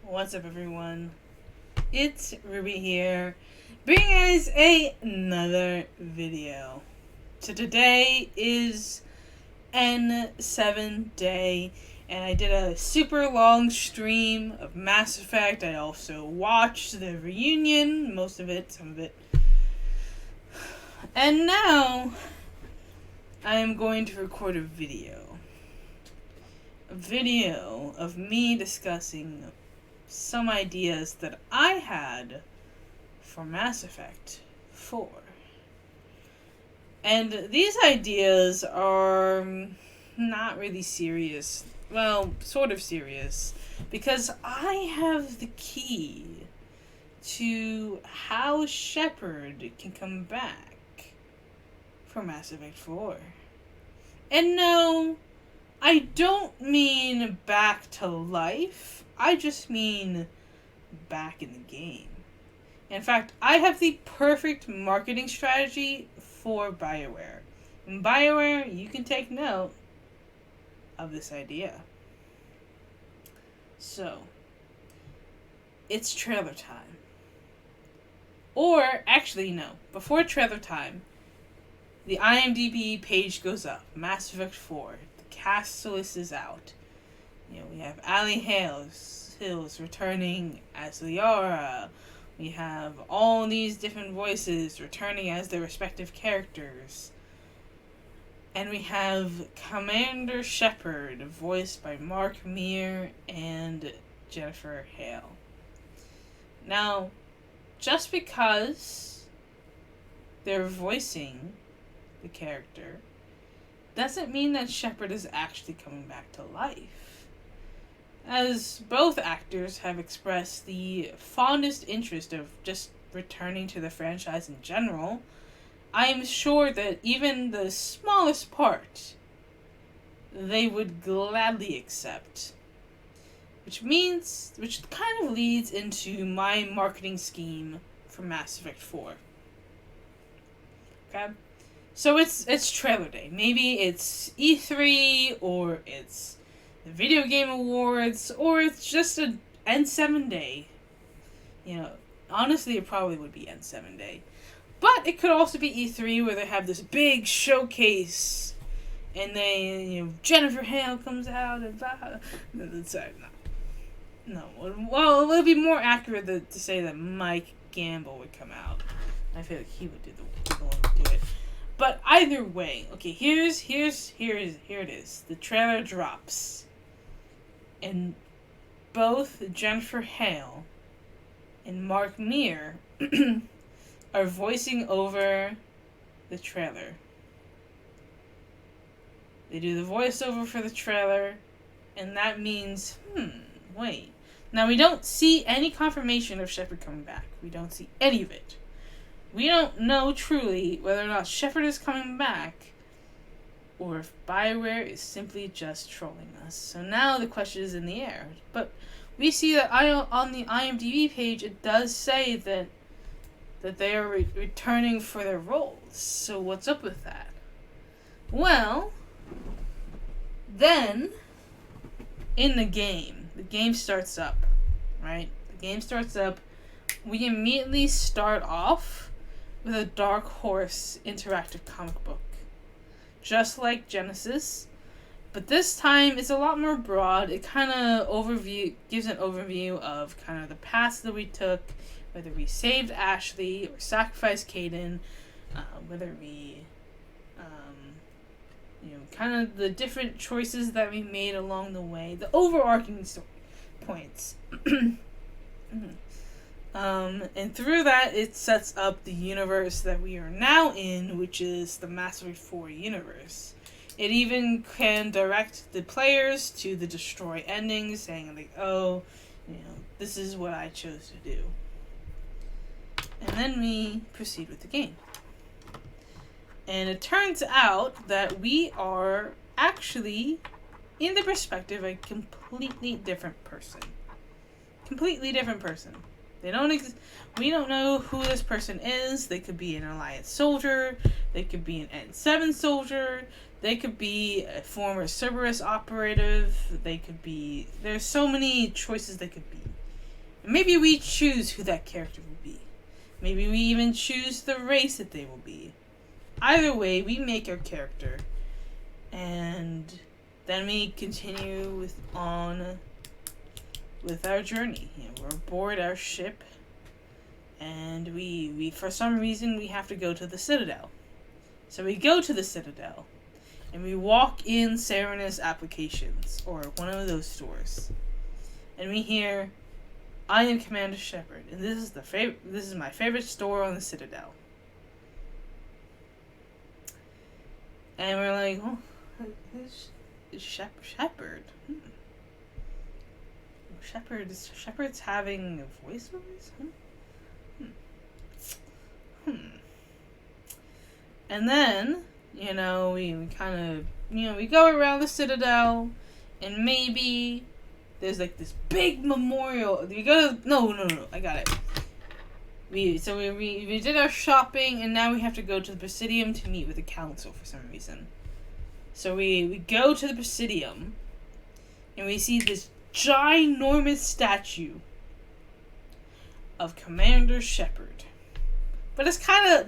What's up, everyone? It's Ruby here, bringing us another video. So today is N7 day, and I did a super long stream of Mass Effect. I also watched the reunion, most of it, some of it. And now, I am going to record a video. A video of me discussing some ideas that I had for Mass Effect 4. And these ideas are not really serious. Well, sort of serious. Because I have the key to how Shepard can come back for Mass Effect 4. And no, I don't mean back to life. I just mean back in the game. In fact, I have the perfect marketing strategy for BioWare. In BioWare, you can take note of this idea. So, it's trailer time. Or, actually, no. Before trailer time, the IMDb page goes up. Mass Effect 4. The cast list is out. You know, we have Ali Hills returning as Liara. We have all these different voices returning as their respective characters. And we have Commander Shepard, voiced by Mark Meer and Jennifer Hale. Now, just because they're voicing the character doesn't mean that Shepard is actually coming back to life. As both actors have expressed the fondest interest of just returning to the franchise in general, I am sure that even the smallest part they would gladly accept. Which kind of leads into my marketing scheme for Mass Effect 4. Okay? So it's trailer day. Maybe it's E3, or it's the Video Game Awards, or it's just a N7 day. You know, honestly, it probably would be N7 day. But it could also be E3, where they have this big showcase, and Jennifer Hale comes out, and no. Well, it would be more accurate to say that Mike Gamble would come out. I feel like he would do the one to do it. But either way, okay, here it is. The trailer drops. And both Jennifer Hale and Mark Meer are voicing over the trailer. They do the voiceover for the trailer, and that means, wait. Now, we don't see any confirmation of Shepard coming back. We don't see any of it. We don't know truly whether or not Shepard is coming back, or if BioWare is simply just trolling us. So now the question is in the air. But we see that on the IMDb page, it does say that they are returning for their roles. So what's up with that? Well, then, in the game starts up, right? The game starts up. We immediately start off with a Dark Horse interactive comic book. Just like Genesis, but this time it's a lot more broad. It kind of gives an overview of kind of the paths that we took, whether we saved Ashley or sacrificed Kaidan, whether we, kind of the different choices that we made along the way, the overarching story points. And through that, it sets up the universe that we are now in, which is the Mass Effect 4 universe. It even can direct the players to the destroy ending, saying like, this is what I chose to do. And then we proceed with the game. And it turns out that we are actually, in the perspective, a completely different person. Completely different person. They don't exist. We don't know who this person is. They could be an Alliance soldier. They could be an N7 soldier. They could be a former Cerberus operative. They could be... There's so many choices they could be. And maybe we choose who that character will be. Maybe we even choose the race that they will be. Either way, we make our character, and then we continue on with our journey. We're aboard our ship, and we for some reason we have to go to the Citadel. So we go to the Citadel, and we walk in Serenus Applications, or one of those stores, and we hear, "I am Commander Shepard, and this is my favorite store on the Citadel." And we're like, "Oh, it's Shepard. Shepard's having voiceovers? And then, we kind of, we go around the Citadel, and maybe there's like this big memorial. We go to, no, I got it. We did our shopping, and now we have to go to the Presidium to meet with the council for some reason. So we go to the Presidium, and we see this ginormous statue of Commander Shepard. But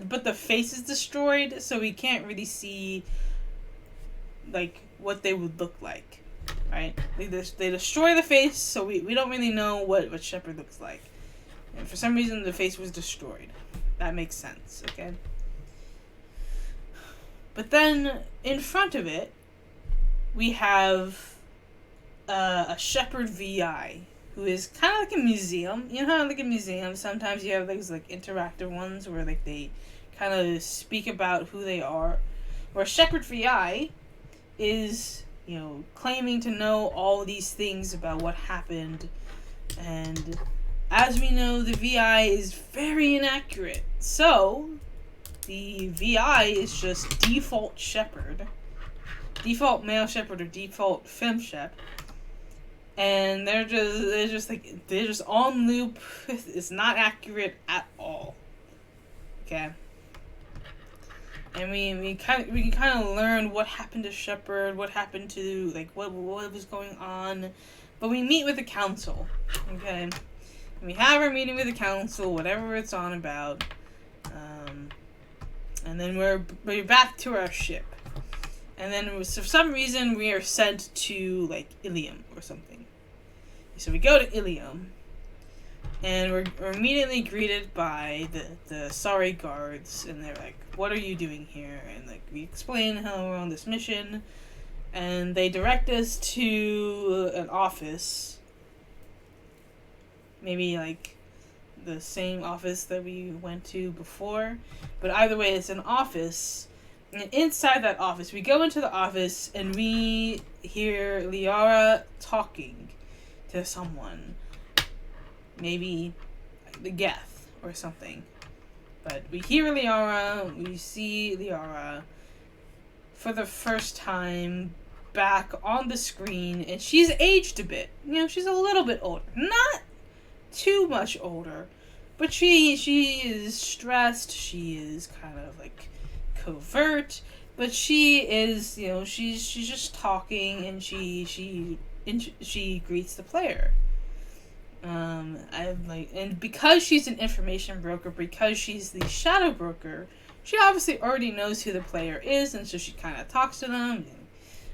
but the face is destroyed, so we can't really see, like, what they would look like, right? They destroy the face, so we don't really know what Shepard looks like. And for some reason, the face was destroyed. That makes sense, okay? But then, in front of it, we have a Shepard VI, who is kind of like a museum. You know how, like, a museum, sometimes you have those, like, interactive ones where, like, they kind of speak about who they are. Where Shepard VI is, claiming to know all these things about what happened, and as we know, the VI is very inaccurate. So, the VI is just default Shepard, default male Shepard, or default femme Shep, and they're just on loop. It's not accurate at all. Okay. And we can kind of learn what happened to Shepard, what happened to, like, what was going on, but we meet with the council. Okay. We have our meeting with the council, whatever it's on about, and then we're back to our ship, and then for some reason we are sent to, like, Ilium or something. So we go to Ilium, and we're immediately greeted by the sorry guards, and they're like, "What are you doing here?" And, like, we explain how we're on this mission, and they direct us to an office. Maybe, like, the same office that we went to before. But either way, it's an office. And inside that office, we go into the office, and we hear Liara talking to someone. Maybe the Geth or something. But we hear Liara, we see Liara for the first time back on the screen, and she's aged a bit. She's a little bit older. Not too much older, but she is stressed. She is kind of, like, covert, but she is, she's just talking, and she greets the player. And because she's an information broker, because she's the shadow broker, she obviously already knows who the player is, and so she kind of talks to them.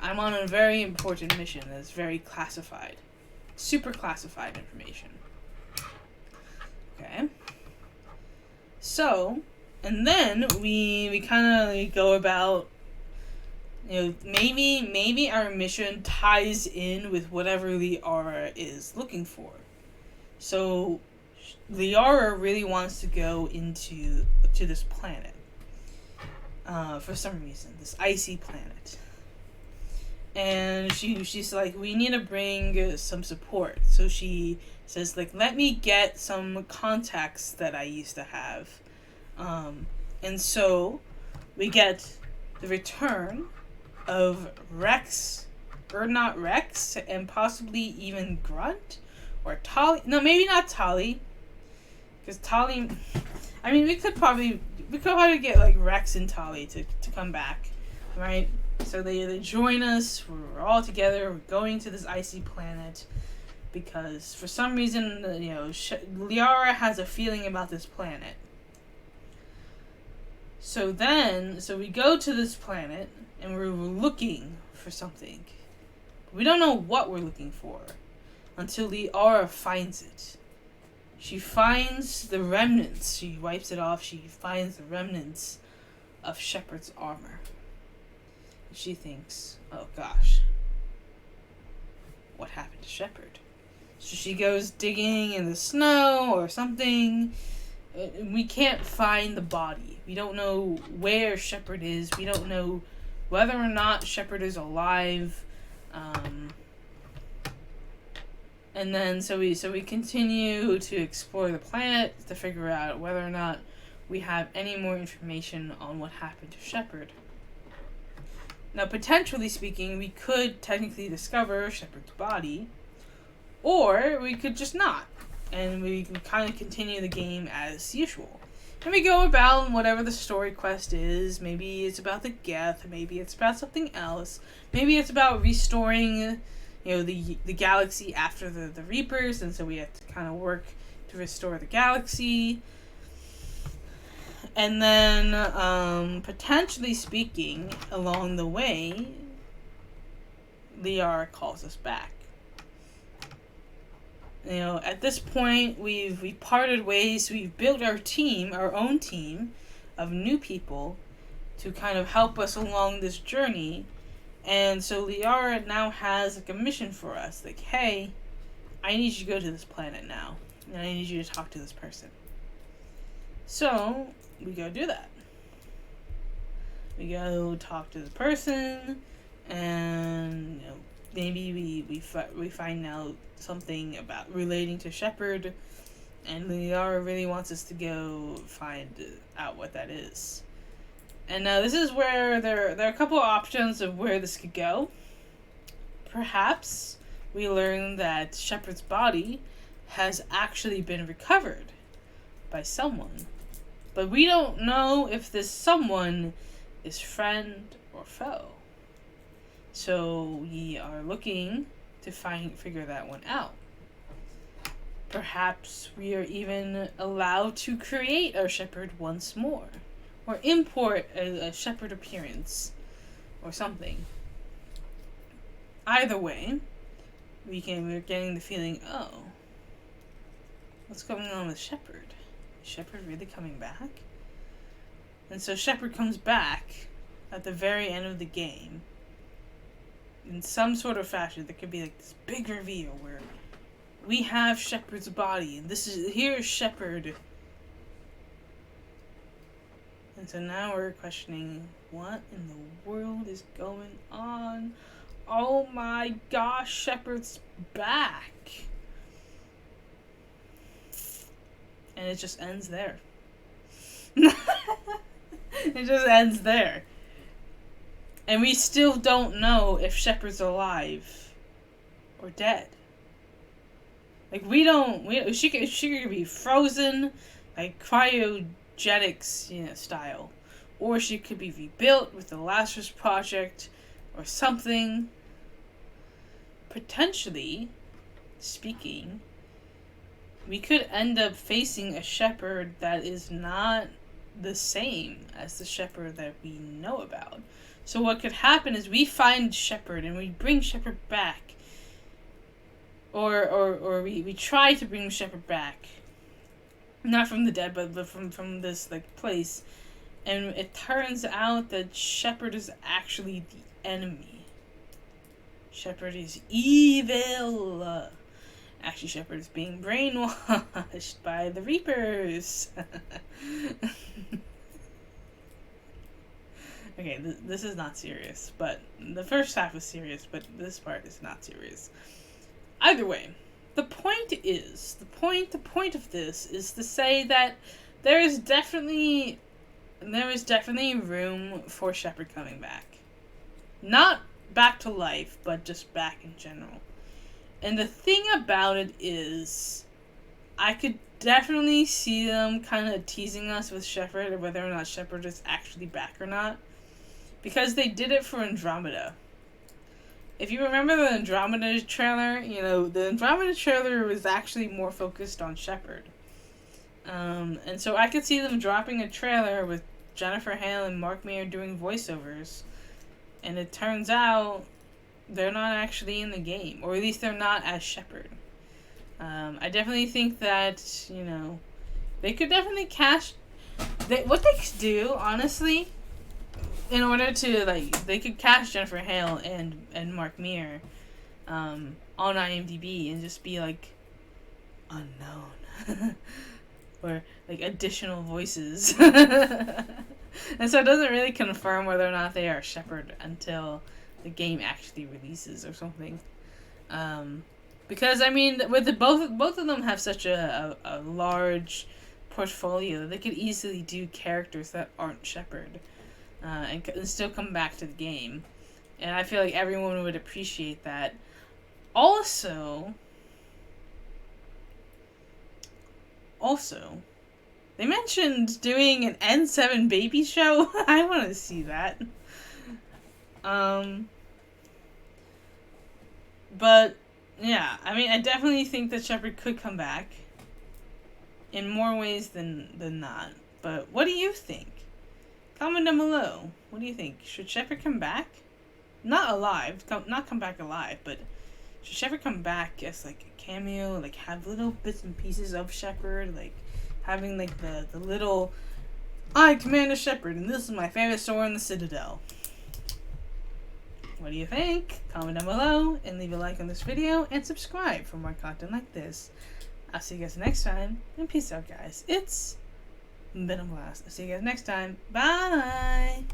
I'm on a very important mission that's very classified, super classified information. Okay. So, and then we kind of go about, maybe our mission ties in with whatever Liara is looking for. So, Liara really wants to go to this planet, for some reason, this icy planet. And she's like, we need to bring some support. So she says, like, let me get some contacts that I used to have. And so we get the return of Rex, or not Rex, and possibly even Grunt, or Tali. No, maybe not Tali, because Tali, we could probably get, like, Rex and Tali to come back, right? So they join us, we're all together, we're going to this icy planet, because for some reason, Liara has a feeling about this planet. So we go to this planet, and we're looking for something. We don't know what we're looking for until Liara finds it. She finds the remnants. She wipes it off. She finds the remnants of Shepard's armor. And she thinks, oh gosh, what happened to Shepard? So she goes digging in the snow or something. We can't find the body. We don't know where Shepard is. We don't know whether or not Shepard is alive. And then so we continue to explore the planet to figure out whether or not we have any more information on what happened to Shepard. Now, potentially speaking, we could technically discover Shepard's body, or we could just not, and we can kind of continue the game as usual. And we go about whatever the story quest is. Maybe it's about the Geth, maybe it's about something else, maybe it's about restoring the galaxy after the Reapers, and so we have to kind of work to restore the galaxy. And then, potentially speaking, along the way, Liara calls us back. At this point, we've parted ways. We've built our own team of new people to kind of help us along this journey. And so Liara now has a mission for us. Like, hey, I need you to go to this planet now. And I need you to talk to this person. So, we go do that. We go talk to the person, and maybe we find out something about relating to Shepard, and Liara really wants us to go find out what that is. And now this is where there are a couple of options of where this could go. Perhaps we learn that Shepard's body has actually been recovered by someone. But we don't know if this someone is friend or foe. So we are looking to figure that one out. Perhaps we are even allowed to create our Shepard once more. Or import a Shepard appearance. Or something. Either way, we're getting the feeling, oh, what's going on with Shepard? Is Shepard really coming back? And so Shepard comes back at the very end of the game. In some sort of fashion, there could be like this big reveal where we have Shepard's body, and here's Shepard. And so now we're questioning, what in the world is going on? Oh my gosh, Shepard's back. And it just ends there. It just ends there. And we still don't know if Shepard's alive or dead. Like, she could be frozen, like cryogenics, style. Or she could be rebuilt with the Lazarus Project or something. Potentially speaking, we could end up facing a Shepard that is not the same as the Shepard that we know about. So what could happen is we find Shepard and we bring Shepard back. Or we try to bring Shepard back. Not from the dead, but from this place. And it turns out that Shepard is actually the enemy. Shepard is evil. Actually, Shepard is being brainwashed by the Reapers. Okay, this is not serious, but the first half is serious, but this part is not serious. Either way, the point of this is to say that there is definitely room for Shepard coming back. Not back to life, but just back in general. And the thing about it is, I could definitely see them kind of teasing us with Shepard, or whether or not Shepard is actually back or not. Because they did it for Andromeda. if you remember the Andromeda trailer, you know, the Andromeda trailer was actually more focused on Shepard. And so I could see them dropping a trailer with Jennifer Hale and Mark Meer doing voiceovers. And it turns out they're not actually in the game. Or at least they're not as Shepard. I definitely think that, you know, they could definitely cast... what they could do, honestly, in order to, like, they could cast Jennifer Hale and Mark Meer on IMDb and just be, like, unknown. Or, like, additional voices. And so it doesn't really confirm whether or not they are Shepard until the game actually releases or something. Because, I mean, with both of them have such a large portfolio, they could easily do characters that aren't Shepard. And still come back to the game. And I feel like everyone would appreciate that. Also, they mentioned doing an N7 baby show. I want to see that. But, yeah, I mean, I definitely think that Shepard could come back. In more ways than not. But what do you think? Comment down below. What do you think? Should Shepard come back? Not alive. Not come back alive, but should Shepard come back as, like, a cameo? Like, have little bits and pieces of Shepard? Like, having, like, the little... I, Commander Shepard, and this is my favorite store in the Citadel. What do you think? Comment down below, and leave a like on this video, and subscribe for more content like this. I'll see you guys next time, and peace out, guys. It's been a blast. I'll see you guys next time. Bye!